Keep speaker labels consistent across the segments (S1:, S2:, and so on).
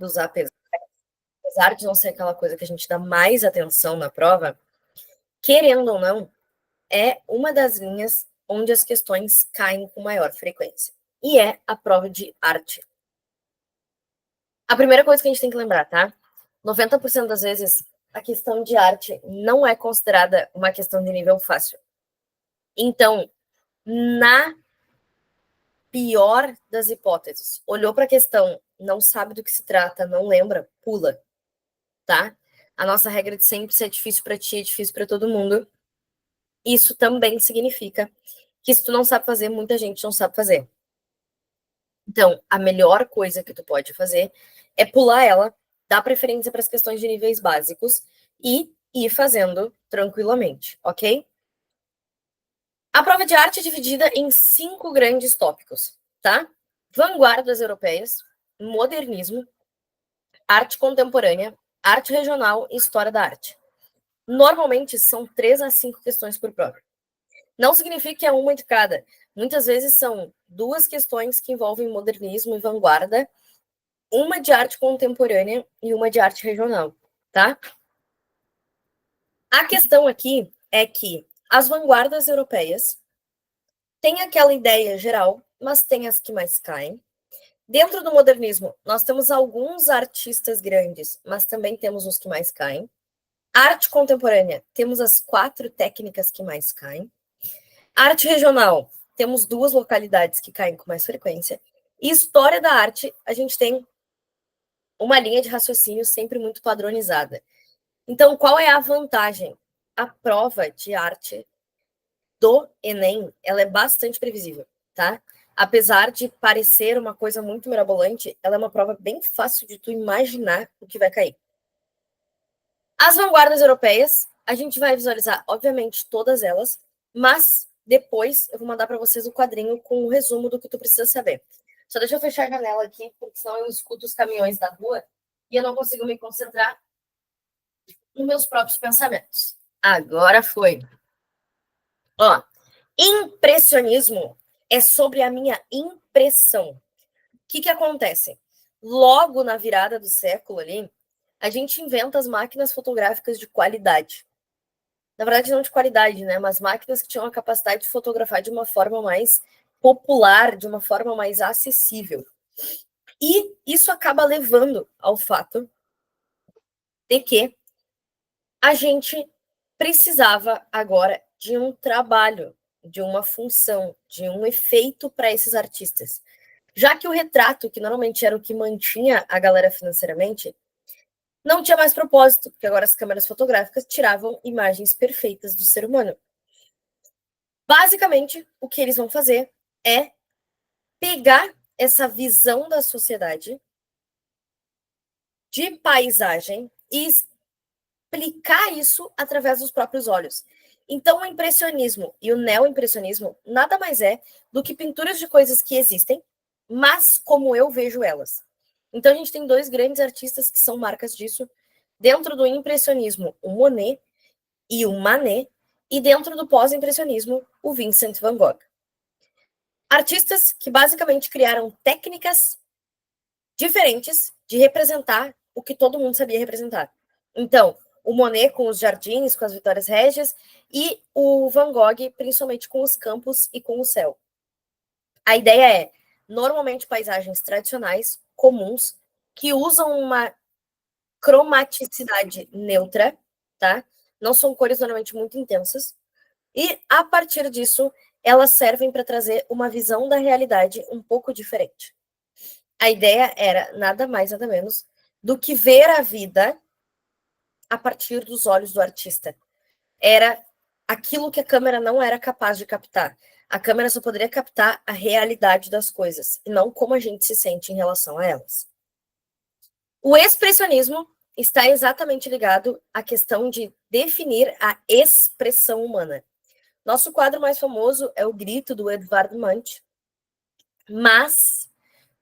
S1: apesar de não ser aquela coisa que a gente dá mais atenção na prova, querendo ou não, é uma das linhas onde as questões caem com maior frequência. E é a prova de arte. A primeira coisa que a gente tem que lembrar, tá? 90% das vezes a questão de arte não é considerada uma questão de nível fácil. Então, na pior das hipóteses, olhou para a questão, não sabe do que se trata, não lembra, pula, tá? A nossa regra de sempre, se é difícil para ti, é difícil para todo mundo. Isso também significa que se tu não sabe fazer, muita gente não sabe fazer. Então, a melhor coisa que tu pode fazer é pular ela, dar preferência para as questões de níveis básicos e ir fazendo tranquilamente, ok? A prova de arte é dividida em 5 grandes tópicos, tá? Vanguardas europeias, modernismo, arte contemporânea, arte regional e história da arte. Normalmente são 3 a 5 questões por prova. Não significa que é uma de cada. Muitas vezes são 2 questões que envolvem modernismo e vanguarda, uma de arte contemporânea e uma de arte regional, tá? A questão aqui é que as vanguardas europeias têm aquela ideia geral, mas tem as que mais caem. Dentro do modernismo, nós temos alguns artistas grandes, mas também temos os que mais caem. Arte contemporânea, temos as 4 técnicas que mais caem. Arte regional, temos 2 localidades que caem com mais frequência. E história da arte, a gente tem uma linha de raciocínio sempre muito padronizada. Então, qual é a vantagem? A prova de arte do Enem, ela é bastante previsível, tá? Apesar de parecer uma coisa muito mirabolante, ela é uma prova bem fácil de tu imaginar o que vai cair. As vanguardas europeias, a gente vai visualizar, obviamente, todas elas, mas depois eu vou mandar para vocês o quadrinho com o resumo do que tu precisa saber. Só deixa eu fechar a janela aqui, porque senão eu escuto os caminhões da rua e eu não consigo me concentrar nos meus próprios pensamentos. Agora foi. Ó, impressionismo é sobre a minha impressão. O que acontece? Logo na virada do século ali, a gente inventa as máquinas fotográficas de qualidade. Na verdade, não de qualidade, né? Mas máquinas que tinham a capacidade de fotografar de uma forma mais popular, de uma forma mais acessível. E isso acaba levando ao fato de que a gente precisava agora de um trabalho, de uma função, de um efeito para esses artistas. Já que o retrato, que normalmente era o que mantinha a galera financeiramente, não tinha mais propósito, porque agora as câmeras fotográficas tiravam imagens perfeitas do ser humano. Basicamente, o que eles vão fazer é pegar essa visão da sociedade de paisagem e explicar isso através dos próprios olhos. Então, o impressionismo e o neoimpressionismo nada mais é do que pinturas de coisas que existem, mas como eu vejo elas. Então, a gente tem 2 grandes artistas que são marcas disso. Dentro do impressionismo, o Monet e o Manet, e dentro do pós-impressionismo, o Vincent van Gogh. Artistas que basicamente criaram técnicas diferentes de representar o que todo mundo sabia representar. Então, o Monet com os jardins, com as Vitórias Régias, e o Van Gogh, principalmente com os campos e com o céu. A ideia é, normalmente, paisagens tradicionais, comuns, que usam uma cromaticidade neutra, tá? Não são cores normalmente muito intensas. E, a partir disso, elas servem para trazer uma visão da realidade um pouco diferente. A ideia era nada mais, nada menos do que ver a vida a partir dos olhos do artista. Era aquilo que a câmera não era capaz de captar. A câmera só poderia captar a realidade das coisas, e não como a gente se sente em relação a elas. O expressionismo está exatamente ligado à questão de definir a expressão humana. Nosso quadro mais famoso é o Grito, do Edvard Munch, mas,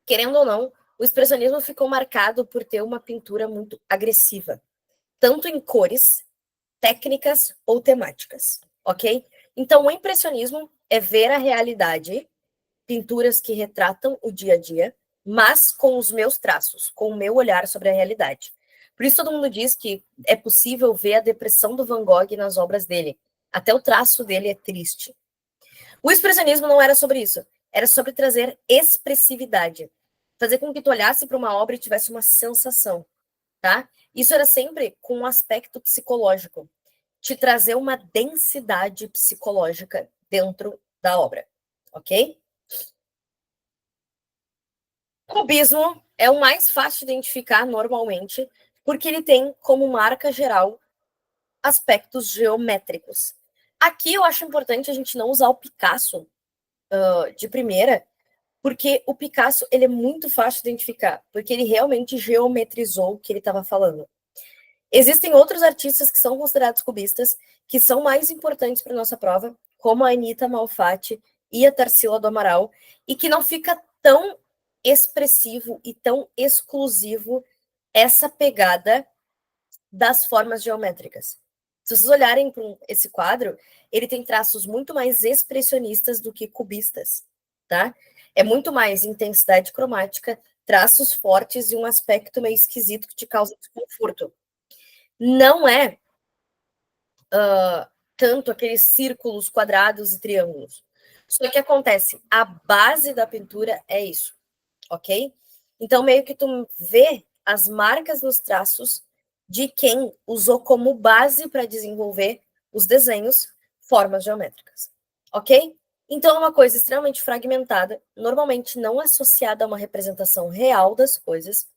S1: querendo ou não, o expressionismo ficou marcado por ter uma pintura muito agressiva, tanto em cores, técnicas ou temáticas, ok? Então, o impressionismo é ver a realidade, pinturas que retratam o dia a dia, mas com os meus traços, com o meu olhar sobre a realidade. Por isso todo mundo diz que é possível ver a depressão do Van Gogh nas obras dele. Até o traço dele é triste. O expressionismo não era sobre isso. Era sobre trazer expressividade. Fazer com que tu olhasse para uma obra e tivesse uma sensação, tá? Isso era sempre com um aspecto psicológico. Te trazer uma densidade psicológica dentro da obra, ok? Cubismo é o mais fácil de identificar normalmente, porque ele tem como marca geral aspectos geométricos. Aqui eu acho importante a gente não usar o Picasso de primeira, porque o Picasso ele é muito fácil de identificar, porque ele realmente geometrizou o que ele estava falando. Existem outros artistas que são considerados cubistas, que são mais importantes para nossa prova, como a Anita Malfatti e a Tarsila do Amaral, e que não fica tão expressivo e tão exclusivo essa pegada das formas geométricas. Se vocês olharem para esse quadro, ele tem traços muito mais expressionistas do que cubistas, tá? É muito mais intensidade cromática, traços fortes e um aspecto meio esquisito que te causa desconforto. Não é tanto aqueles círculos, quadrados e triângulos. Só que acontece, a base da pintura é isso, ok? Então, meio que tu vê as marcas nos traços de quem usou como base para desenvolver os desenhos, formas geométricas, ok? Então, é uma coisa extremamente fragmentada, normalmente não associada a uma representação real das coisas,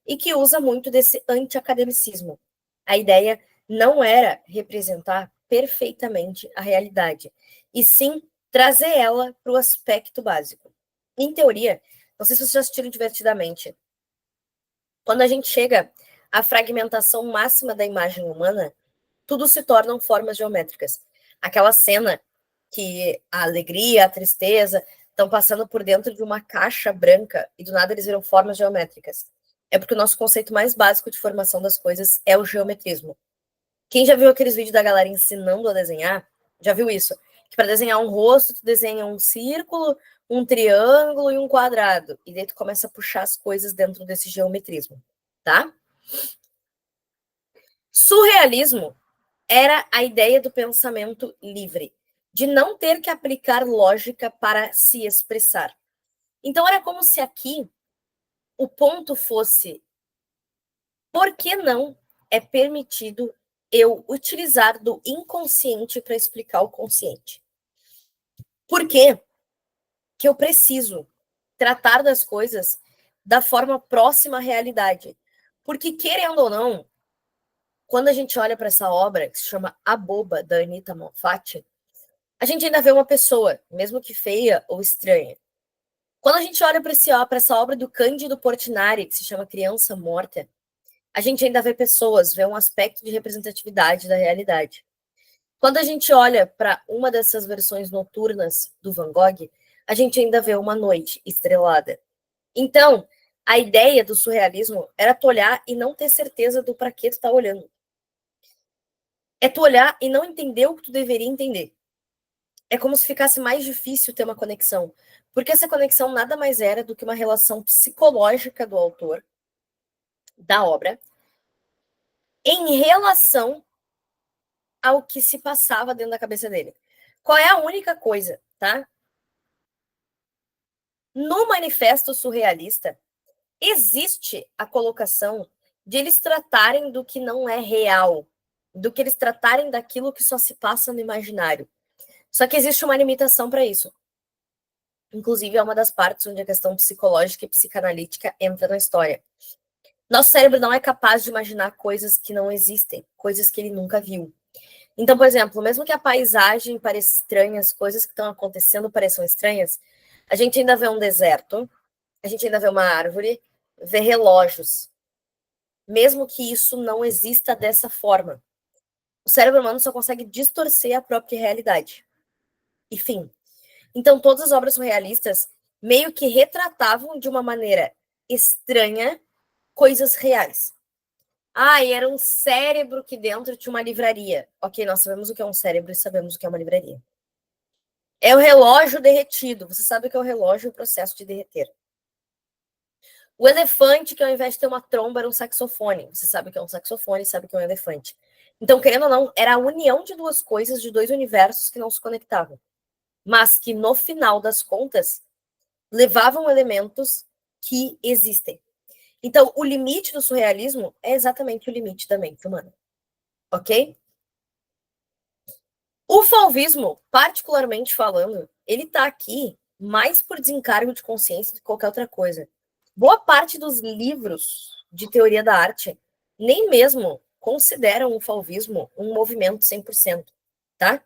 S1: e que usa muito desse anti-academicismo. A ideia não era representar perfeitamente a realidade, e sim trazer ela para o aspecto básico. Em teoria, não sei se vocês já assistiram Divertidamente, quando a gente chega à fragmentação máxima da imagem humana, tudo se tornam formas geométricas. Aquela cena que a alegria, a tristeza estão passando por dentro de uma caixa branca e do nada eles viram formas geométricas. É porque o nosso conceito mais básico de formação das coisas é o geometrismo. Quem já viu aqueles vídeos da galera ensinando a desenhar, já viu isso? Que para desenhar um rosto, tu desenha um círculo, um triângulo e um quadrado. E daí tu começa a puxar as coisas dentro desse geometrismo, tá? Surrealismo era a ideia do pensamento livre, de não ter que aplicar lógica para se expressar. Então era como se aqui o ponto fosse: por que não é permitido eu utilizar do inconsciente para explicar o consciente? Por que que eu preciso tratar das coisas da forma próxima à realidade? Porque, querendo ou não, quando a gente olha para essa obra, que se chama A Boba, da Anita Malfatti, a gente ainda vê uma pessoa, mesmo que feia ou estranha. Quando a gente olha para essa obra do Cândido Portinari, que se chama Criança Morta, a gente ainda vê pessoas, vê um aspecto de representatividade da realidade. Quando a gente olha para uma dessas versões noturnas do Van Gogh, a gente ainda vê uma noite estrelada. Então, a ideia do surrealismo era tu olhar e não ter certeza do para que tu tá olhando. É tu olhar e não entender o que tu deveria entender. É como se ficasse mais difícil ter uma conexão, porque essa conexão nada mais era do que uma relação psicológica do autor, da obra, em relação ao que se passava dentro da cabeça dele. Qual é a única coisa, tá? No Manifesto Surrealista, existe a colocação de eles tratarem do que não é real, do que eles tratarem daquilo que só se passa no imaginário. Só que existe uma limitação para isso. Inclusive, é uma das partes onde a questão psicológica e psicanalítica entra na história. Nosso cérebro não é capaz de imaginar coisas que não existem, coisas que ele nunca viu. Então, por exemplo, mesmo que a paisagem pareça estranha, as coisas que estão acontecendo pareçam estranhas, a gente ainda vê um deserto, a gente ainda vê uma árvore, vê relógios, mesmo que isso não exista dessa forma. O cérebro humano só consegue distorcer a própria realidade. Enfim. Então, todas as obras surrealistas meio que retratavam de uma maneira estranha coisas reais. Ah, e era um cérebro que dentro tinha uma livraria. Ok, nós sabemos o que é um cérebro e sabemos o que é uma livraria. É o relógio derretido. Você sabe o que é o relógio e o processo de derreter. O elefante, que ao invés de ter uma tromba, era um saxofone. Você sabe o que é um saxofone, sabe o que é um elefante. Então, querendo ou não, era a união de duas coisas, de dois universos que não se conectavam. Mas que, no final das contas, levavam elementos que existem. Então, o limite do surrealismo é exatamente o limite da mente humana. Ok? O fauvismo, particularmente falando, ele tá aqui mais por desencargo de consciência do que qualquer outra coisa. Boa parte dos livros de teoria da arte nem mesmo consideram o fauvismo um movimento 100%, tá?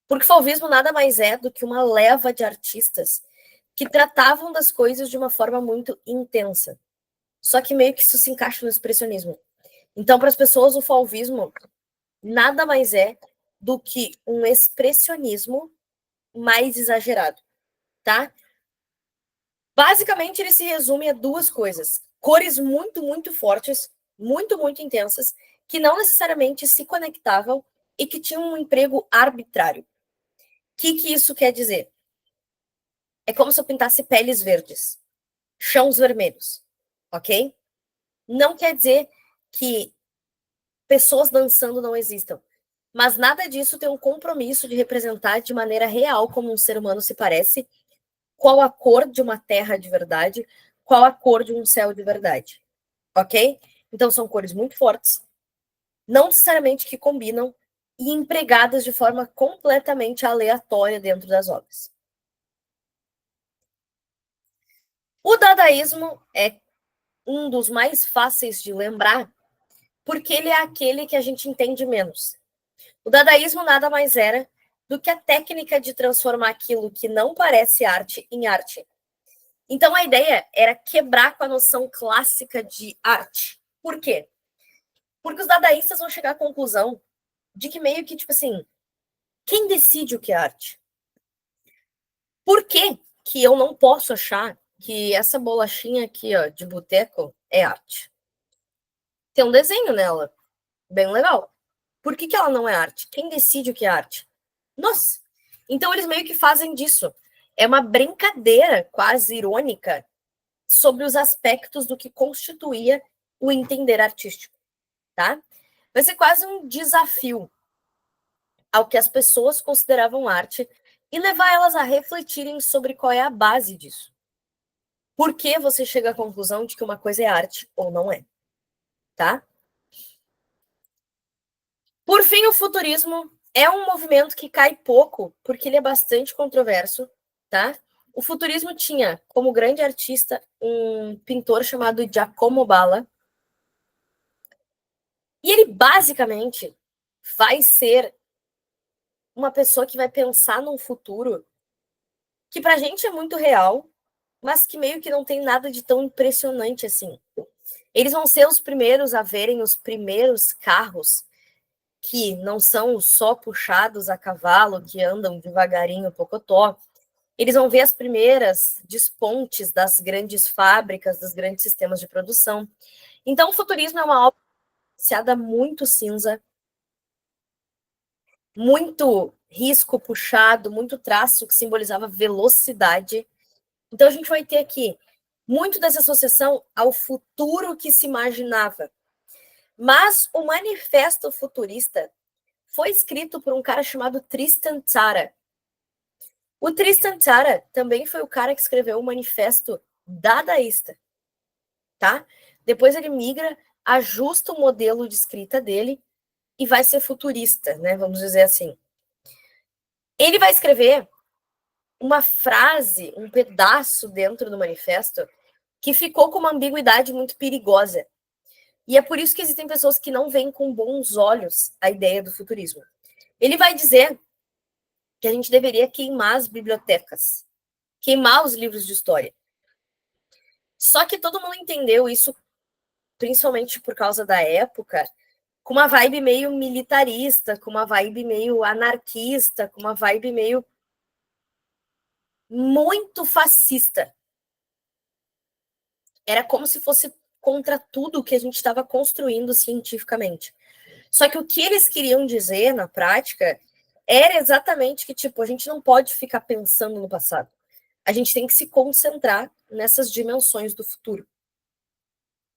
S1: Porque o fauvismo nada mais é do que uma leva de artistas que tratavam das coisas de uma forma muito intensa. Só que meio que isso se encaixa no expressionismo. Então, para as pessoas, o fauvismo nada mais é do que um expressionismo mais exagerado, tá? Basicamente, ele se resume a duas coisas: cores muito, muito fortes, muito, muito intensas, que não necessariamente se conectavam e que tinham um emprego arbitrário. O que isso quer dizer? É como se eu pintasse peles verdes, chãos vermelhos, ok? Não quer dizer que pessoas dançando não existam, mas nada disso tem um compromisso de representar de maneira real como um ser humano se parece, qual a cor de uma terra de verdade, qual a cor de um céu de verdade, ok? Então são cores muito fortes, não necessariamente que combinam e empregadas de forma completamente aleatória dentro das obras. O dadaísmo é um dos mais fáceis de lembrar, porque ele é aquele que a gente entende menos. O dadaísmo nada mais era do que a técnica de transformar aquilo que não parece arte em arte. Então a ideia era quebrar com a noção clássica de arte. Por quê? Porque os dadaístas vão chegar à conclusão de que meio que, tipo assim, quem decide o que é arte? Por que que eu não posso achar que essa bolachinha aqui, ó, de boteco é arte? Tem um desenho nela, bem legal. Por que ela não é arte? Quem decide o que é arte? Nós. Então eles meio que fazem disso. É uma brincadeira quase irônica sobre os aspectos do que constituía o entender artístico, tá? Vai ser quase um desafio ao que as pessoas consideravam arte e levar elas a refletirem sobre qual é a base disso. Por que você chega à conclusão de que uma coisa é arte ou não é, tá? Por fim, o futurismo é um movimento que cai pouco, porque ele é bastante controverso, tá? O futurismo tinha como grande artista um pintor chamado Giacomo Balla, e ele basicamente vai ser uma pessoa que vai pensar num futuro que pra gente é muito real, mas que meio que não tem nada de tão impressionante assim. Eles vão ser os primeiros a verem os primeiros carros que não são só puxados a cavalo, que andam devagarinho, pocotó. Eles vão ver as primeiras despontes das grandes fábricas, dos grandes sistemas de produção. Então, o futurismo é uma obra iniciada muito cinza, muito risco puxado, muito traço que simbolizava velocidade. Então, a gente vai ter aqui muito dessa associação ao futuro que se imaginava. Mas o manifesto futurista foi escrito por um cara chamado Tristan Tzara. O Tristan Tzara também foi o cara que escreveu o manifesto dadaísta, tá? Depois ele migra, ajusta o modelo de escrita dele e vai ser futurista, né? Vamos dizer assim. Ele vai escrever uma frase, um pedaço dentro do manifesto que ficou com uma ambiguidade muito perigosa. E é por isso que existem pessoas que não veem com bons olhos a ideia do futurismo. Ele vai dizer que a gente deveria queimar as bibliotecas, queimar os livros de história. Só que todo mundo entendeu isso, principalmente por causa da época, com uma vibe meio militarista, com uma vibe meio anarquista, com uma vibe meio muito fascista. Era como se fosse contra tudo que a gente estava construindo cientificamente. Só que o que eles queriam dizer na prática era exatamente que, tipo, a gente não pode ficar pensando no passado. A gente tem que se concentrar nessas dimensões do futuro,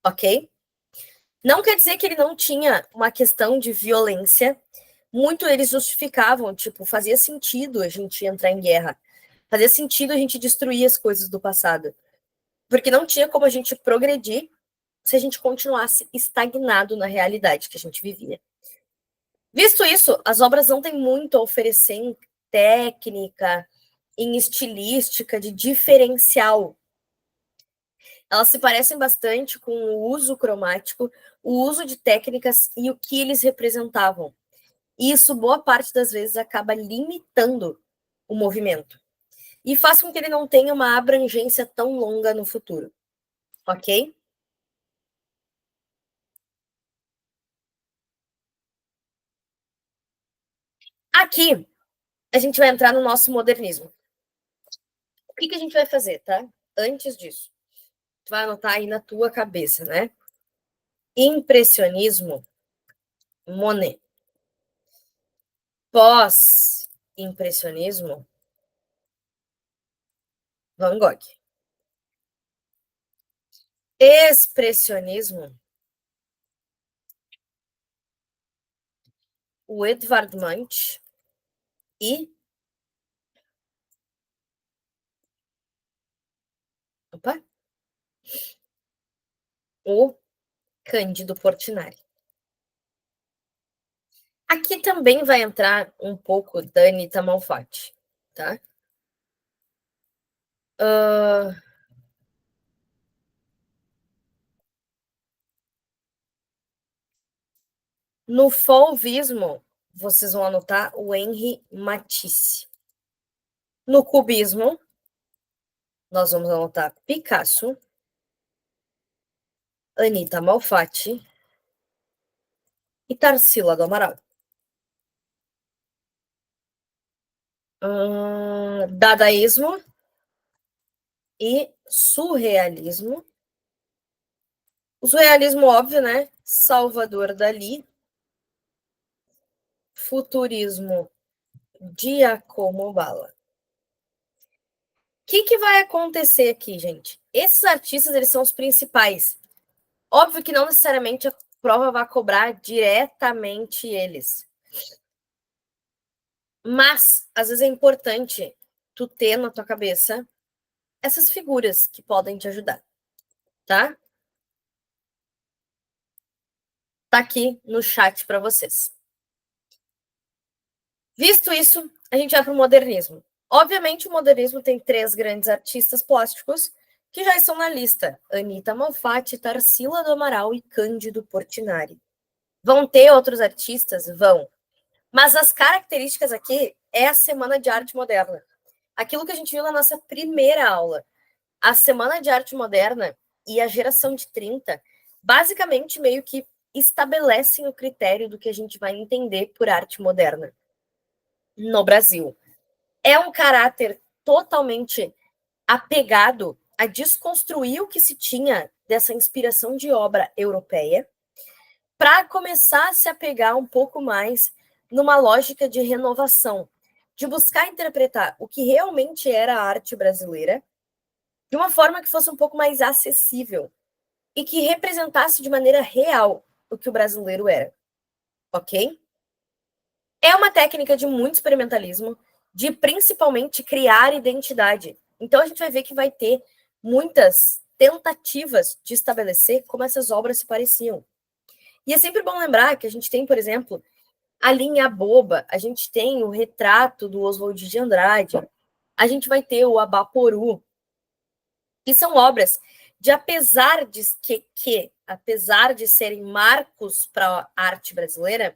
S1: ok? Não quer dizer que ele não tinha uma questão de violência. Muito eles justificavam, tipo, fazia sentido a gente entrar em guerra. Fazia sentido a gente destruir as coisas do passado. Porque não tinha como a gente progredir se a gente continuasse estagnado na realidade que a gente vivia. Visto isso, as obras não têm muito a oferecer em técnica, em estilística, de diferencial. Elas se parecem bastante com o uso cromático, o uso de técnicas e o que eles representavam. E isso, boa parte das vezes, acaba limitando o movimento. E faz com que ele não tenha uma abrangência tão longa no futuro. Ok? Aqui, a gente vai entrar no nosso modernismo. O que a gente vai fazer, tá? Antes disso, tu vai anotar aí na tua cabeça, né? Impressionismo, Monet. Pós-impressionismo, Van Gogh. Expressionismo, o Edvard Munch e opa, o Cândido Portinari. Aqui também vai entrar um pouco da Anitta Malfatti, tá? Uh, no fauvismo, vocês vão anotar o Henri Matisse. No cubismo, nós vamos anotar Picasso, Anitta Malfatti e Tarsila do Amaral. Dadaísmo e surrealismo. O surrealismo, óbvio, né? Salvador Dalí. Futurismo, Giacomo Balla. O que vai acontecer aqui, gente? Esses artistas, eles são os principais. Óbvio que não necessariamente a prova vai cobrar diretamente eles. Mas, às vezes é importante tu ter na tua cabeça essas figuras que podem te ajudar, tá? Tá aqui no chat para vocês. Visto isso, a gente vai para o modernismo. Obviamente, o modernismo tem três grandes artistas plásticos que já estão na lista: Anitta Malfatti, Tarsila do Amaral e Cândido Portinari. Vão ter outros artistas? Vão. Mas as características aqui é a Semana de Arte Moderna. Aquilo que a gente viu na nossa primeira aula. A Semana de Arte Moderna e a geração de 30, basicamente meio que estabelecem o critério do que a gente vai entender por arte moderna no Brasil. É um caráter totalmente apegado a desconstruir o que se tinha dessa inspiração de obra europeia para começar a se apegar um pouco mais numa lógica de renovação, de buscar interpretar o que realmente era a arte brasileira de uma forma que fosse um pouco mais acessível e que representasse de maneira real o que o brasileiro era, ok? É uma técnica de muito experimentalismo, de principalmente criar identidade. Então a gente vai ver que vai ter muitas tentativas de estabelecer como essas obras se pareciam. E é sempre bom lembrar que a gente tem, por exemplo, a linha boba, a gente tem o retrato do Oswald de Andrade, a gente vai ter o Abaporu, que são obras de apesar de serem marcos para a arte brasileira,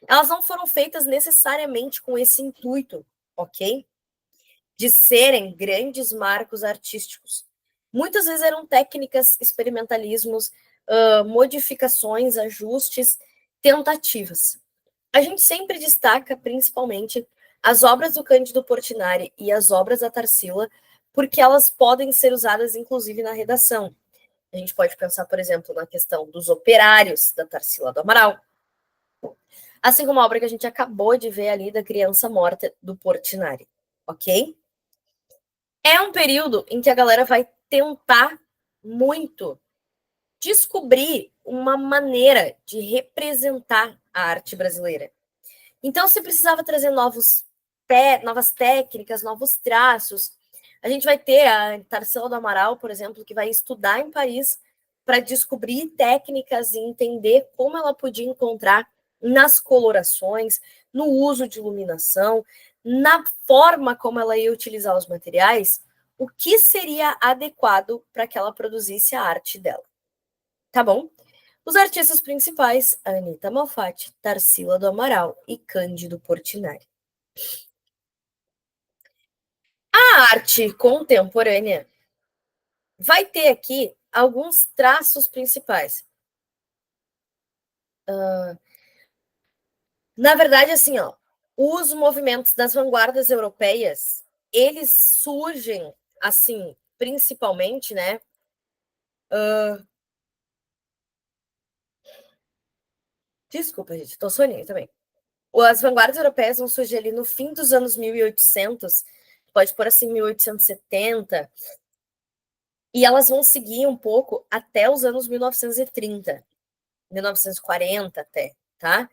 S1: elas não foram feitas necessariamente com esse intuito, ok? De serem grandes marcos artísticos. Muitas vezes eram técnicas, experimentalismos, modificações, ajustes, tentativas. A gente sempre destaca, principalmente, as obras do Cândido Portinari e as obras da Tarsila, porque elas podem ser usadas, inclusive, na redação. A gente pode pensar, por exemplo, na questão dos operários da Tarsila do Amaral, assim como a obra que a gente acabou de ver ali da Criança Morta do Portinari, ok? É um período em que a galera vai tentar muito descobrir uma maneira de representar a arte brasileira. Então, se precisava trazer novas técnicas, novos traços, a gente vai ter a Tarsila do Amaral, por exemplo, que vai estudar em Paris para descobrir técnicas e entender como ela podia encontrar nas colorações, no uso de iluminação, na forma como ela ia utilizar os materiais, o que seria adequado para que ela produzisse a arte dela. Tá bom? Os artistas principais, Anita Malfatti, Tarsila do Amaral e Cândido Portinari. A arte contemporânea vai ter aqui alguns traços principais. Na verdade, assim, ó, os movimentos das vanguardas europeias, eles surgem, assim, principalmente, né? Desculpa, gente, tô soninha também. As vanguardas europeias vão surgir ali no fim dos anos 1800, pode pôr assim 1870, e elas vão seguir um pouco até os anos 1930, 1940 até, tá?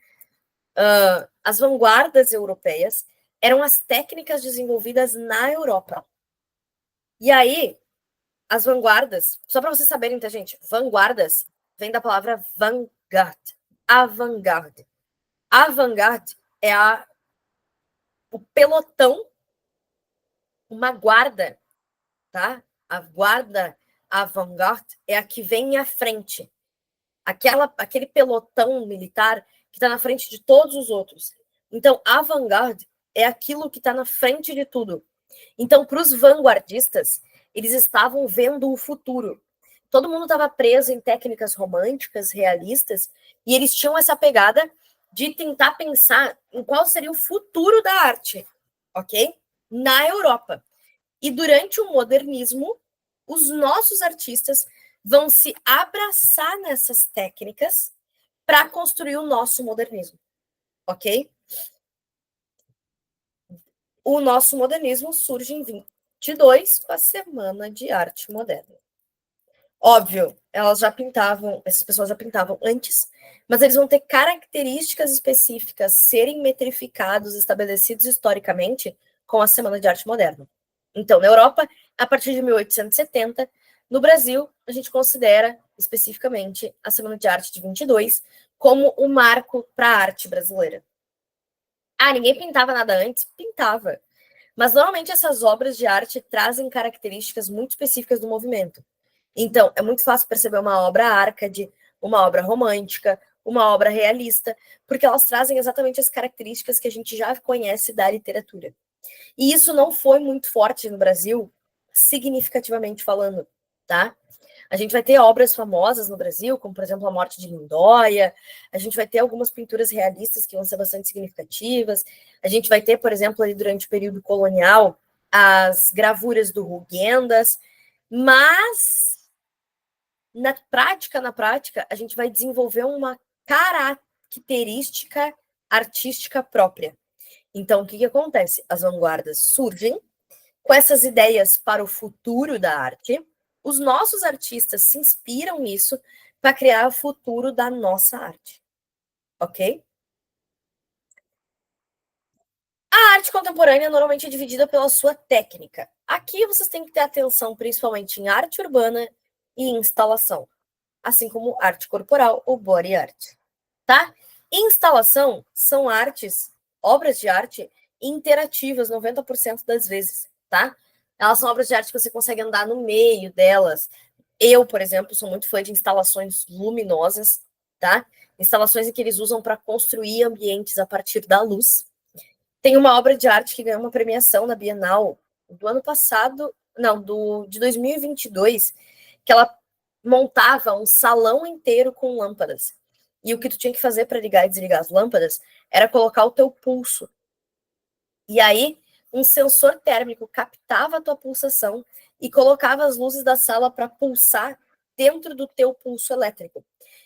S1: As vanguardas europeias eram as técnicas desenvolvidas na Europa. E aí, as vanguardas, só para vocês saberem, tá, gente? Vanguardas vem da palavra vanguard, avant-garde. Avant-garde é o pelotão, uma guarda, tá? A guarda avant-garde é a que vem à frente. Aquele pelotão militar que está na frente de todos os outros. Então, avant-garde é aquilo que está na frente de tudo. Então, para os vanguardistas, eles estavam vendo o futuro. Todo mundo estava preso em técnicas românticas, realistas, e eles tinham essa pegada de tentar pensar em qual seria o futuro da arte, ok? Na Europa. E durante o modernismo, os nossos artistas vão se abraçar nessas técnicas para construir o nosso modernismo, ok? O nosso modernismo surge em 22 com a Semana de Arte Moderna. Óbvio, elas já pintavam, essas pessoas já pintavam antes, mas eles vão ter características específicas, serem metrificados, estabelecidos historicamente com a Semana de Arte Moderna. Então, na Europa, a partir de 1870, no Brasil, a gente considera especificamente a Semana de Arte de 22 como um marco para a arte brasileira. Ah, ninguém pintava nada antes? Pintava. Mas normalmente essas obras de arte trazem características muito específicas do movimento. Então, é muito fácil perceber uma obra arcade, uma obra romântica, uma obra realista, porque elas trazem exatamente as características que a gente já conhece da literatura. E isso não foi muito forte no Brasil, significativamente falando, tá? A gente vai ter obras famosas no Brasil, como, por exemplo, A Morte de Lindóia, a gente vai ter algumas pinturas realistas que vão ser bastante significativas, a gente vai ter, por exemplo, ali durante o período colonial, as gravuras do Rugendas, mas na prática, a gente vai desenvolver uma característica artística própria. Então, o que acontece? As vanguardas surgem com essas ideias para o futuro da arte. Os nossos artistas se inspiram nisso para criar o futuro da nossa arte. Ok? A arte contemporânea normalmente é dividida pela sua técnica. Aqui vocês têm que ter atenção principalmente em arte urbana e instalação, assim como arte corporal ou body art, tá? Instalação são artes, obras de arte interativas 90% das vezes, tá? Elas são obras de arte que você consegue andar no meio delas. Eu, por exemplo, sou muito fã de instalações luminosas, tá? Instalações em que eles usam para construir ambientes a partir da luz. Tem uma obra de arte que ganhou uma premiação na Bienal do ano passado, não, de 2022, que ela montava um salão inteiro com lâmpadas. E o que tu tinha que fazer para ligar e desligar as lâmpadas era colocar o teu pulso. E aí, um sensor térmico captava a tua pulsação e colocava as luzes da sala para pulsar dentro do teu pulso elétrico.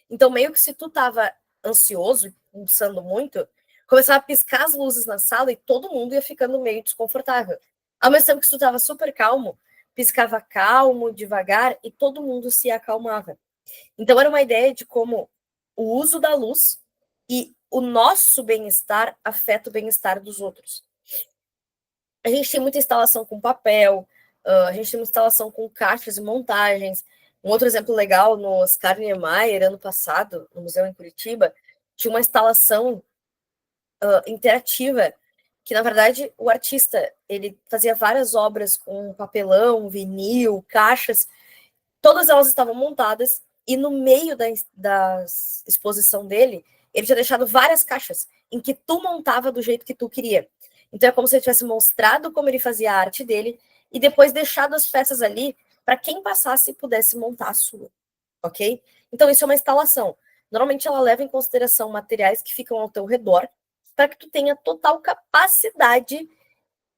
S1: Então, meio que se tu tava ansioso, pulsando muito, começava a piscar as luzes na sala e todo mundo ia ficando meio desconfortável. Ao mesmo tempo que tu estava super calmo, piscava calmo, devagar, e todo mundo se acalmava. Então era uma ideia de como o uso da luz e o nosso bem-estar afeta o bem-estar dos outros. A gente tem muita instalação com papel, a gente tem muita instalação com caixas e montagens. Um outro exemplo legal, no Oscar Niemeyer, ano passado, no museu em Curitiba, tinha uma instalação interativa, que na verdade o artista ele fazia várias obras com papelão, vinil, caixas, todas elas estavam montadas, e no meio da exposição dele, ele tinha deixado várias caixas em que tu montava do jeito que tu queria. Então é como se ele tivesse mostrado como ele fazia a arte dele e depois deixado as peças ali para quem passasse pudesse montar a sua, ok? Então isso é uma instalação. Normalmente ela leva em consideração materiais que ficam ao teu redor para que tu tenha total capacidade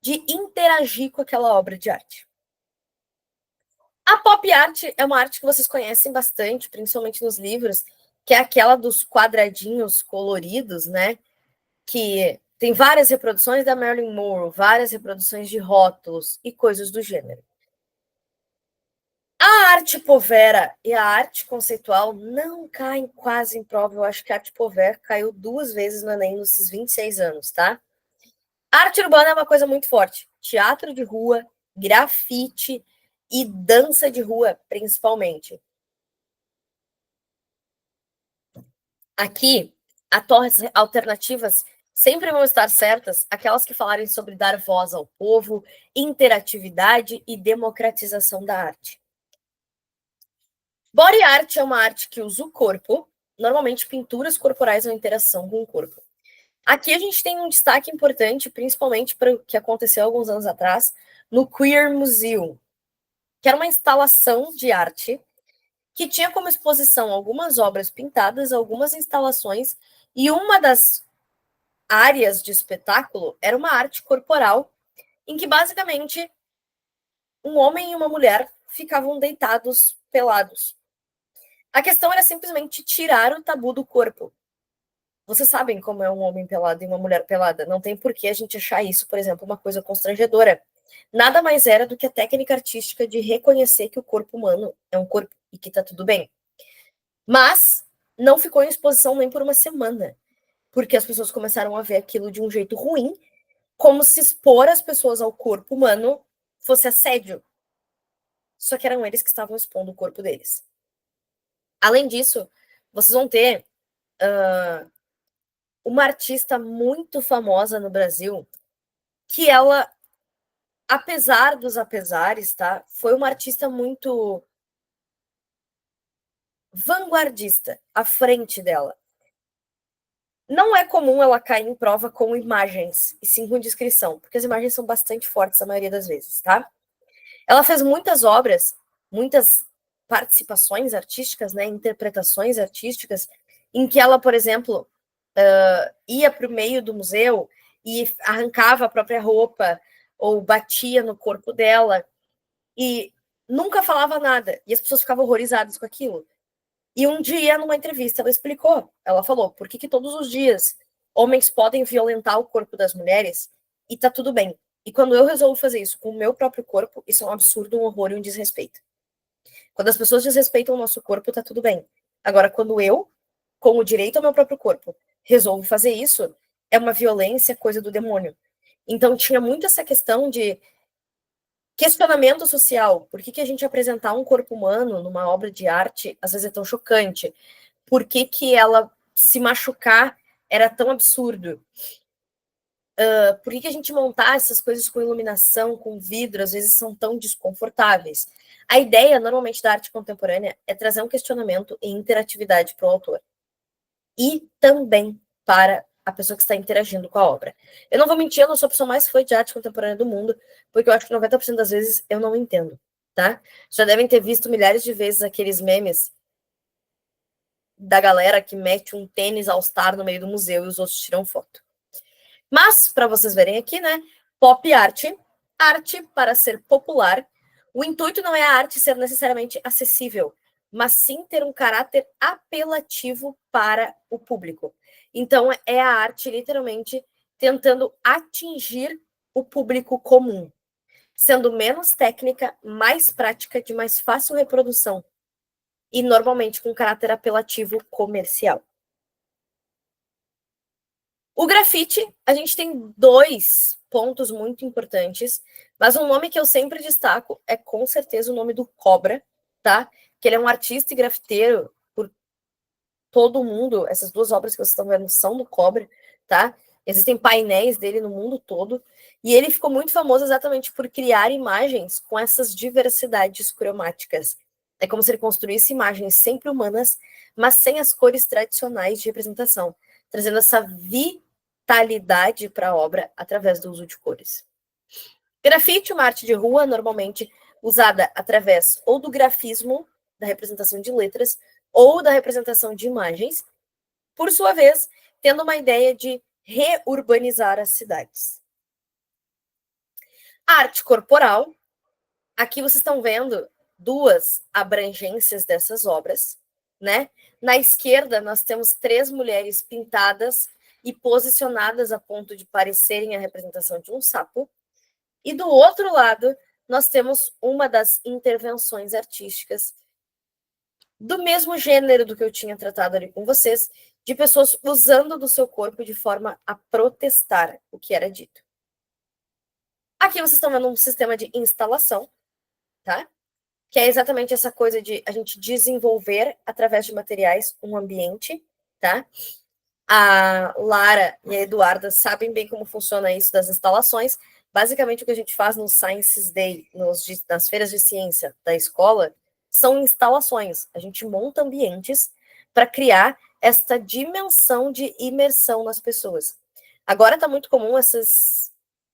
S1: de interagir com aquela obra de arte. A pop art é uma arte que vocês conhecem bastante, principalmente nos livros, que é aquela dos quadradinhos coloridos, né? Que tem várias reproduções da Marilyn Monroe, várias reproduções de rótulos e coisas do gênero. A arte povera e a arte conceitual não caem quase em prova. Eu acho que a arte povera caiu 2 vezes no Enem nesses 26 anos, tá? A arte urbana é uma coisa muito forte. Teatro de rua, grafite e dança de rua, principalmente. Aqui, as alternativas sempre vão estar certas, aquelas que falarem sobre dar voz ao povo, interatividade e democratização da arte. Body art é uma arte que usa o corpo, normalmente pinturas corporais ou interação com o corpo. Aqui a gente tem um destaque importante, principalmente para o que aconteceu alguns anos atrás, no Queer Museum, que era uma instalação de arte que tinha como exposição algumas obras pintadas, algumas instalações, e uma das áreas de espetáculo era uma arte corporal, em que basicamente um homem e uma mulher ficavam deitados pelados. A questão era simplesmente tirar o tabu do corpo. Vocês sabem como é um homem pelado e uma mulher pelada. Não tem por que a gente achar isso, por exemplo, uma coisa constrangedora. Nada mais era do que a técnica artística de reconhecer que o corpo humano é um corpo e que tá tudo bem. Mas não ficou em exposição nem por uma semana, porque as pessoas começaram a ver aquilo de um jeito ruim, como se expor as pessoas ao corpo humano fosse assédio. Só que eram eles que estavam expondo o corpo deles. Além disso, vocês vão ter uma artista muito famosa no Brasil, que ela, apesar dos apesares, tá, foi uma artista muito vanguardista, à frente dela. Não é comum ela cair em prova com imagens, e sim com descrição, porque as imagens são bastante fortes a maioria das vezes, tá? Ela fez muitas obras, muitas participações artísticas, né, interpretações artísticas, em que ela, por exemplo, ia para o meio do museu e arrancava a própria roupa ou batia no corpo dela e nunca falava nada. E as pessoas ficavam horrorizadas com aquilo. E um dia, numa entrevista, ela explicou. Ela falou, por que todos os dias homens podem violentar o corpo das mulheres e tá tudo bem. E quando eu resolvo fazer isso com o meu próprio corpo, isso é um absurdo, um horror e um desrespeito. Quando as pessoas desrespeitam o nosso corpo, tá tudo bem. Agora, quando eu, com o direito ao meu próprio corpo, resolvo fazer isso, é uma violência, coisa do demônio. Então, tinha muito essa questão de questionamento social. Por que a gente apresentar um corpo humano numa obra de arte, às vezes é tão chocante? Por que ela se machucar era tão absurdo? Por que a gente montar essas coisas com iluminação, com vidro, às vezes são tão desconfortáveis? A ideia, normalmente, da arte contemporânea é trazer um questionamento e interatividade para o autor. E também para a pessoa que está interagindo com a obra. Eu não vou mentir, eu não sou a pessoa mais fã de arte contemporânea do mundo, porque eu acho que 90% das vezes eu não entendo, tá? Já devem ter visto milhares de vezes aqueles memes da galera que mete um tênis All-Star no meio do museu e os outros tiram foto. Mas, para vocês verem aqui, né? Pop art, arte para ser popular. O intuito não é a arte ser necessariamente acessível, mas sim ter um caráter apelativo para o público. Então, é a arte, literalmente, tentando atingir o público comum. sendo menos técnica, mais prática, de mais fácil reprodução e normalmente com caráter apelativo comercial. O grafite, a gente tem 2 pontos muito importantes, mas um nome que eu sempre destaco é com certeza o nome do Cobra, tá? Que ele é um artista e grafiteiro por todo o mundo. Essas 2 obras que vocês estão vendo são do Cobra, tá? Existem painéis dele no mundo todo. E ele ficou muito famoso exatamente por criar imagens com essas diversidades cromáticas. É como se ele construísse imagens sempre humanas, mas sem as cores tradicionais de representação, trazendo essa vitalidade para a obra através do uso de cores. Grafite, uma arte de rua, normalmente usada através ou do grafismo, da representação de letras, ou da representação de imagens, por sua vez, tendo uma ideia de reurbanizar as cidades. A arte corporal, aqui vocês estão vendo 2 abrangências dessas obras, né? Na esquerda, nós temos 3 mulheres pintadas e posicionadas a ponto de parecerem a representação de um sapo. E do outro lado, nós temos uma das intervenções artísticas do mesmo gênero do que eu tinha tratado ali com vocês, de pessoas usando do seu corpo de forma a protestar o que era dito. Aqui vocês estão vendo um sistema de instalação, tá? Que é exatamente essa coisa de a gente desenvolver, através de materiais, um ambiente, tá? A Lara e a Eduarda sabem bem como funciona isso das instalações. Basicamente, o que a gente faz no Sciences Day, nas feiras de ciência da escola, são instalações. A gente monta ambientes para criar esta dimensão de imersão nas pessoas. Agora está muito comum esses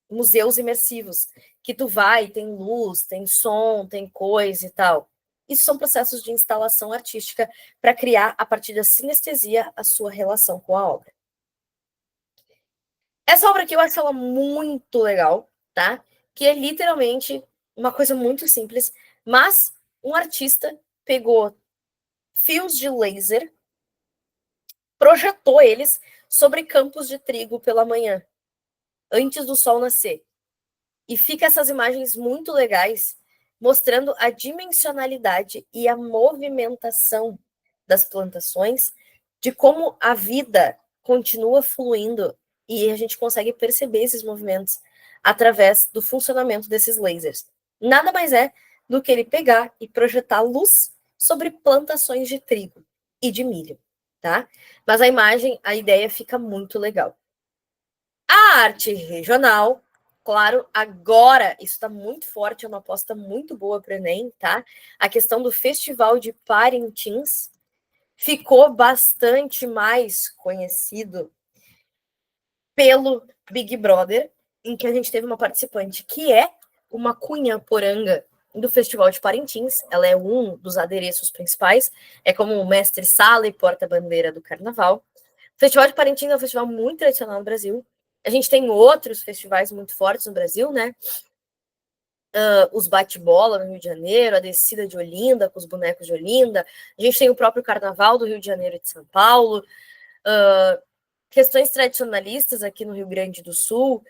S1: museus imersivos, que tu vai, tem luz, tem som, tem coisa e tal. Isso são processos de instalação artística para criar, a partir da sinestesia, a sua relação com a obra. Essa obra aqui eu acho ela muito legal, tá? Que é literalmente uma coisa muito simples, mas um artista pegou fios de laser, projetou eles sobre campos de trigo pela manhã, antes do sol nascer. E fica essas imagens muito legais, mostrando a dimensionalidade e a movimentação das plantações, de como a vida continua fluindo e a gente consegue perceber esses movimentos através do funcionamento desses lasers. Nada mais é do que ele pegar e projetar luz sobre plantações de trigo e de milho, tá? Mas a imagem, a ideia fica muito legal. A arte regional, claro, agora isso está muito forte, é uma aposta muito boa para o Enem, tá? A questão do Festival de Parintins ficou bastante mais conhecido pelo Big Brother, em que a gente teve uma participante que é uma cunha poranga do Festival de Parintins. Ela é um dos adereços principais, é como o mestre-sala e porta-bandeira do carnaval. O Festival de Parintins é um festival muito tradicional no Brasil. A gente tem outros festivais muito fortes no Brasil, né? Os bate-bola no Rio de Janeiro, a descida de Olinda, com os bonecos de Olinda. A gente tem o próprio Carnaval do Rio de Janeiro e de São Paulo. Questões tradicionalistas aqui no Rio Grande do Sul.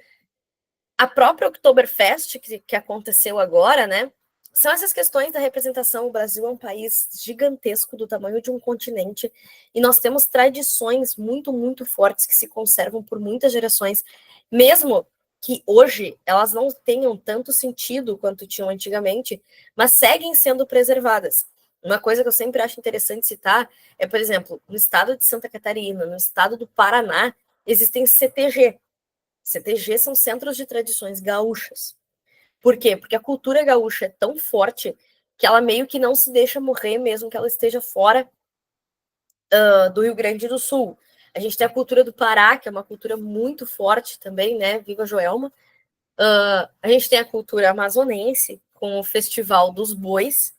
S1: A própria Oktoberfest, que aconteceu agora, né? São essas questões da representação. O Brasil é um país gigantesco, do tamanho de um continente, e nós temos tradições muito, muito fortes que se conservam por muitas gerações, mesmo que hoje elas não tenham tanto sentido quanto tinham antigamente, mas seguem sendo preservadas. Uma coisa que eu sempre acho interessante citar é, por exemplo, no estado de Santa Catarina, no estado do Paraná, existem CTG. CTG são centros de tradições gaúchas. Por quê? Porque a cultura gaúcha é tão forte que ela meio que não se deixa morrer, mesmo que ela esteja fora do Rio Grande do Sul. A gente tem a cultura do Pará, que é uma cultura muito forte também, né? Viva Joelma. A gente tem a cultura amazonense, com o Festival dos Bois.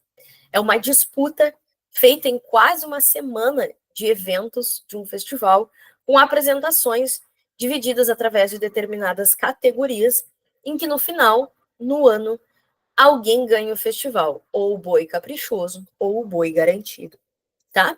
S1: É uma disputa feita em quase uma semana de eventos de um festival, com apresentações divididas através de determinadas categorias, em que no final, no ano, alguém ganha o festival, ou o boi caprichoso, ou o boi garantido, tá?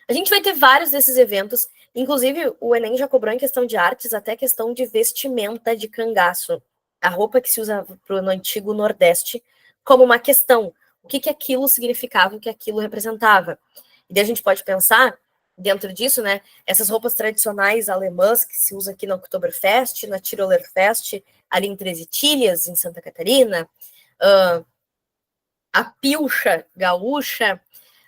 S1: A gente vai ter vários desses eventos, inclusive o Enem já cobrou em questão de artes até questão de vestimenta de cangaço. a roupa que se usa no antigo Nordeste, como uma questão. O que aquilo significava, o que aquilo representava. E daí a gente pode pensar, dentro disso, né, essas roupas tradicionais alemãs que se usa aqui na Oktoberfest, na Tirolerfest, ali em Três Itilhas, em Santa Catarina, a pilcha gaúcha,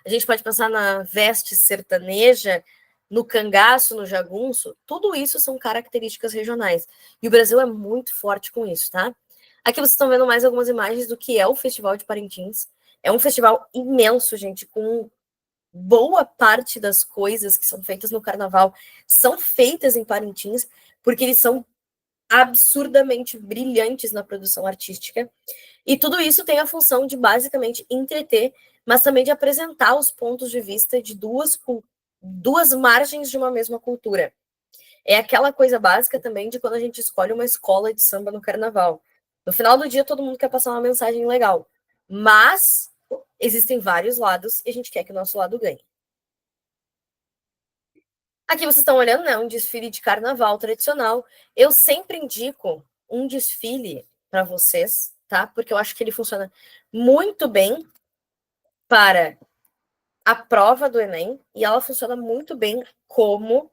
S1: a gente pode pensar na veste sertaneja, no cangaço, no jagunço, tudo isso são características regionais. E o Brasil é muito forte com isso, tá? Aqui vocês estão vendo mais algumas imagens do que é o Festival de Parintins. É um festival imenso, gente, com boa parte das coisas que são feitas no carnaval são feitas em Parintins, porque eles são absurdamente brilhantes na produção artística. E tudo isso tem a função de basicamente entreter, mas também de apresentar os pontos de vista de duas margens de uma mesma cultura. É aquela coisa básica também de quando a gente escolhe uma escola de samba no carnaval. No final do dia, todo mundo quer passar uma mensagem legal. Mas existem vários lados e a gente quer que o nosso lado ganhe. Aqui vocês estão olhando, né? Um desfile de carnaval tradicional. Eu sempre indico um desfile para vocês, tá? Porque eu acho que ele funciona muito bem para a prova do Enem e ela funciona muito bem como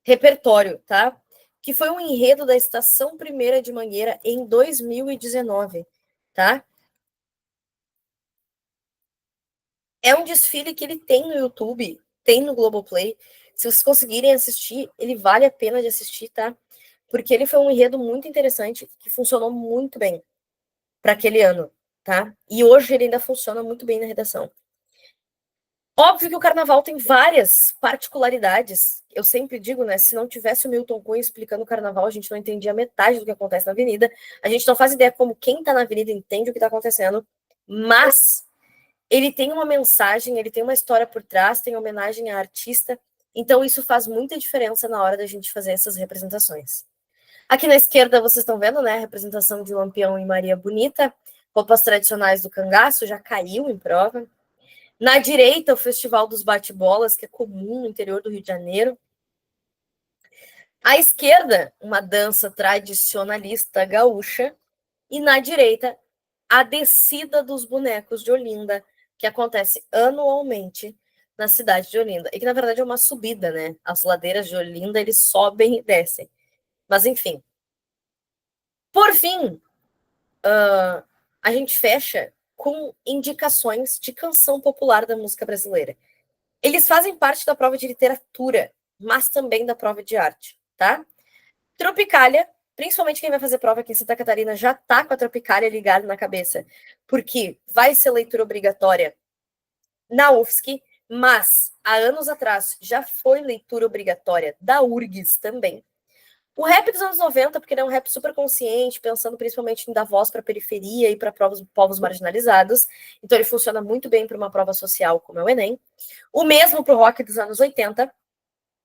S1: repertório, tá? Que foi um enredo da Estação Primeira de Mangueira em 2019, tá? É um desfile que ele tem no YouTube, tem no Globoplay. Se vocês conseguirem assistir, ele vale a pena de assistir, tá? Porque ele foi um enredo muito interessante que funcionou muito bem para aquele ano, tá? E hoje ele ainda funciona muito bem na redação. Óbvio que o carnaval tem várias particularidades. Eu sempre digo, né? Se não tivesse o Milton Cunha explicando o carnaval, a gente não entendia metade do que acontece na avenida. A gente não faz ideia como quem tá na avenida entende o que tá acontecendo. Mas ele tem uma mensagem, ele tem uma história por trás, tem homenagem à artista. Então isso faz muita diferença na hora da gente fazer essas representações. Aqui na esquerda vocês estão vendo, né? A representação de Lampião e Maria Bonita. Roupas tradicionais do cangaço, já caiu em prova. Na direita, o Festival dos Bate-Bolas, que é comum no interior do Rio de Janeiro. À esquerda, uma dança tradicionalista gaúcha. E na direita, a descida dos bonecos de Olinda, que acontece anualmente na cidade de Olinda. E que, na verdade, é uma subida, né? As ladeiras de Olinda, eles sobem e descem. Mas, enfim. Por fim, a gente fecha com indicações de canção popular da música brasileira. Eles fazem parte da prova de literatura, mas também da prova de arte, tá? Tropicália, principalmente quem vai fazer prova aqui em Santa Catarina já tá com a Tropicália ligada na cabeça, porque vai ser leitura obrigatória na UFSC, mas há anos atrás já foi leitura obrigatória da URGS também. O rap dos anos 90, porque ele é um rap super consciente, pensando principalmente em dar voz para a periferia e para povos marginalizados. Então ele funciona muito bem para uma prova social como é o Enem. O mesmo para o rock dos anos 80.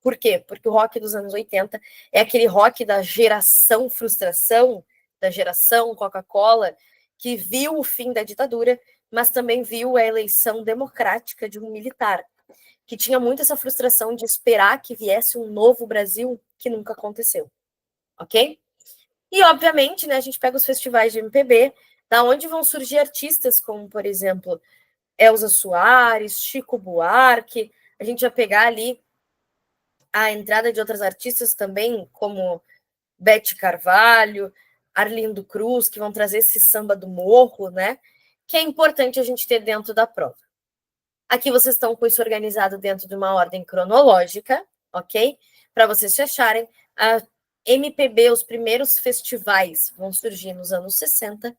S1: Por quê? Porque o rock dos anos 80 é aquele rock da geração frustração, da geração Coca-Cola, que viu o fim da ditadura, mas também viu a eleição democrática de um militar, que tinha muito essa frustração de esperar que viesse um novo Brasil que nunca aconteceu. Ok? E, obviamente, né, a gente pega os festivais de MPB, da onde vão surgir artistas como, por exemplo, Elza Soares, Chico Buarque. A gente vai pegar ali a entrada de outras artistas também, como Bete Carvalho, Arlindo Cruz, que vão trazer esse samba do morro, né? Que é importante a gente ter dentro da prova. Aqui vocês estão com isso organizado dentro de uma ordem cronológica, ok? Para vocês fecharem. A MPB, os primeiros festivais vão surgir nos anos 60,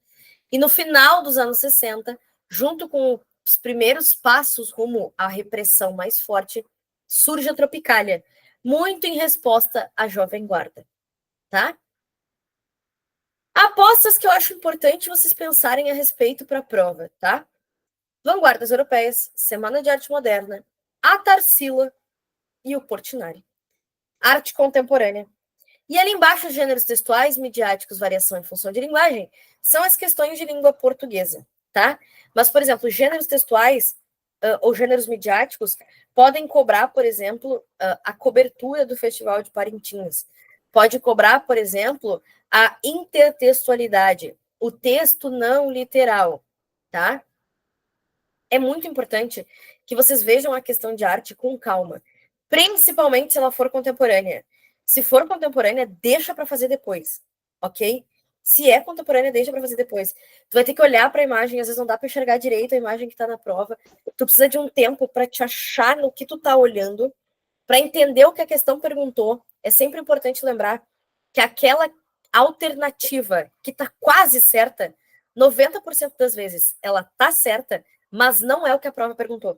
S1: e no final dos anos 60, junto com os primeiros passos rumo à repressão mais forte, surge a Tropicália, muito em resposta à Jovem Guarda, tá? Apostas que eu acho importante vocês pensarem a respeito para a prova, tá? Vanguardas Europeias, Semana de Arte Moderna, a Tarsila e o Portinari. Arte contemporânea. E ali embaixo, os gêneros textuais, midiáticos, variação em função de linguagem, são as questões de língua portuguesa, tá? Mas, por exemplo, gêneros textuais ou gêneros midiáticos podem cobrar, por exemplo, a cobertura do Festival de Parintins. Pode cobrar, por exemplo, a intertextualidade, o texto não literal, tá? É muito importante que vocês vejam a questão de arte com calma, principalmente se ela for contemporânea. Se for contemporânea, deixa para fazer depois, ok? Se é contemporânea, deixa para fazer depois. Tu vai ter que olhar para a imagem, às vezes não dá para enxergar direito a imagem que está na prova. Tu precisa de um tempo para te achar no que tu tá olhando, para entender o que a questão perguntou. É sempre importante lembrar que aquela alternativa que está quase certa, 90% das vezes ela tá certa, mas não é o que a prova perguntou.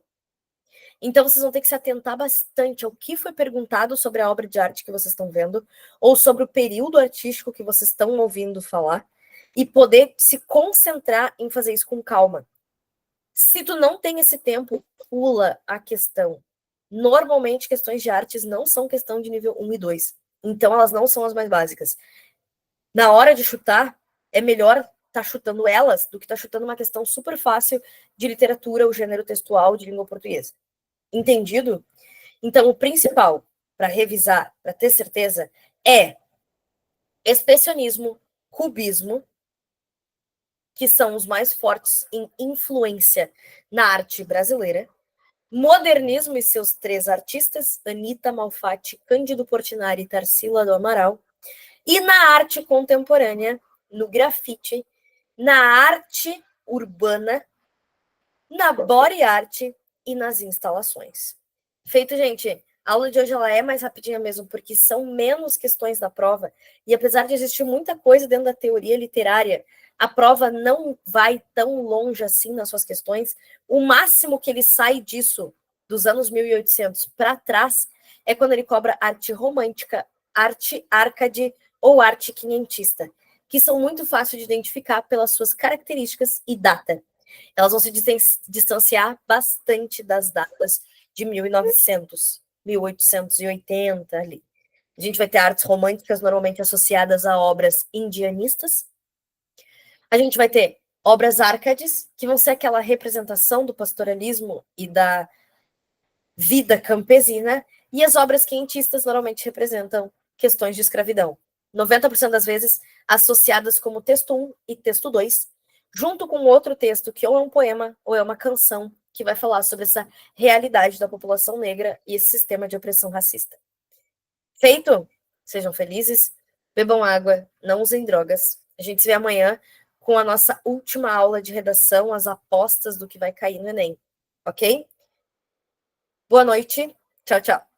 S1: Então, vocês vão ter que se atentar bastante ao que foi perguntado sobre a obra de arte que vocês estão vendo, ou sobre o período artístico que vocês estão ouvindo falar, e poder se concentrar em fazer isso com calma. Se tu não tem esse tempo, pula a questão. Normalmente, questões de artes não são questão de nível 1 e 2. Então, elas não são as mais básicas. Na hora de chutar, é melhor tá chutando elas do que tá chutando uma questão super fácil de literatura ou gênero textual de língua portuguesa. Entendido? Então, o principal para revisar, para ter certeza, é expressionismo, cubismo, que são os mais fortes em influência na arte brasileira, modernismo e seus 3 artistas, Anita Malfatti, Cândido Portinari e Tarsila do Amaral, e na arte contemporânea, no grafite, na arte urbana, na body art e nas instalações. Feito, gente. A aula de hoje ela é mais rapidinha mesmo, porque são menos questões da prova, e apesar de existir muita coisa dentro da teoria literária, a prova não vai tão longe assim nas suas questões. O máximo que ele sai disso, dos anos 1800 para trás, é quando ele cobra arte romântica, arte arcade ou arte quinhentista, que são muito fáceis de identificar pelas suas características e data. Elas vão se distanciar bastante das datas de 1900, 1880 ali. A gente vai ter artes românticas normalmente associadas a obras indianistas. A gente vai ter obras arcades, que vão ser aquela representação do pastoralismo e da vida campesina, e as obras quentistas normalmente representam questões de escravidão. 90% das vezes associadas como texto 1 e texto 2, junto com outro texto que ou é um poema ou é uma canção que vai falar sobre essa realidade da população negra e esse sistema de opressão racista. Feito? Sejam felizes, bebam água, não usem drogas. A gente se vê amanhã com a nossa última aula de redação, as apostas do que vai cair no Enem, ok? Boa noite, tchau, tchau.